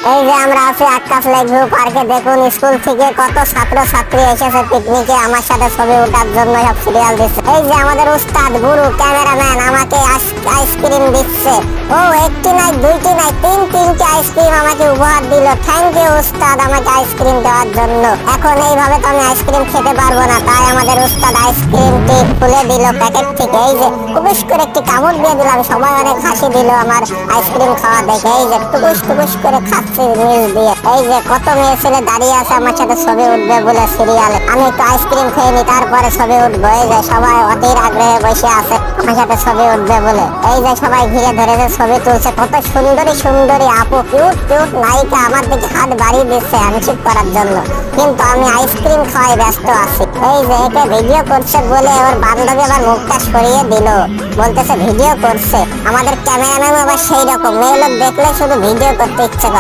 এই যে আমরা আছি আকাশ লেক ভিউ পার্কে। দেখুন স্কুল থেকে কত ছাত্র ছাত্রী এসেছে পিকনিকে আমার সাথে ছবি ওঠার জন্য। সব সিরিয়াল দিচ্ছে। এই যে আমাদের উস্তাদ গুরু ক্যামেরাম্যান আমাকে আইসক্রিম দিচ্ছে। ও একটি নাই দুইটি নাই তিনটি আইসক্রিম আমাকে উপহার দিল। থ্যাংক ইউ উস্তাদ আমাকে আইসক্রিম দেওয়ার জন্য। এখন এইভাবে তো আমি আইসক্রিম খেতে পারবো না, তাই আমাদের উস্তাদ আইসক্রিমটি খুলে দিল প্যাকেট থেকে। এই যে টুকুস করে একটি কামড় দিয়ে দিলাম, সবাই অনেক হাসি দিল আমার আইসক্রিম খাওয়া দেখে। এই যে টুকুস করে খাচ্ছে নিজ দিয়ে। এই যে কত মেয়ে ছেলে দাঁড়িয়ে আছে আমার সাথে ছবি উঠবে বলে সিরিয়ালে। আমি একটু আইসক্রিম খেয়ে নি, তারপরে ছবি উঠবো। এই যে সবাই অধীর আগ্রহে বসে আছে আমার সাথে ছবি উঠবে বলে। এই যে সবাই ঘিরে ধরেছে, ছবি তুলছে। কত সুন্দরী আপু, কিউট নায়িকা আমার দিকে হাত বাড়িয়ে দিচ্ছে হ্যান্ডশেক করার জন্য, কিন্তু আমি আইসক্রিম খাওয়াই ব্যস্ত আছি। এই যে একে ভিডিও করছে বলে ওর বান্ধবী আবার মুখটা সরিয়ে দিল, বলতেছে ভিডিও করছে। আমাদের ক্যামেরাম্যান আবার সেই রকম, মেয়ে লোক দেখলে শুধু ভিডিও করতে ইচ্ছে করে।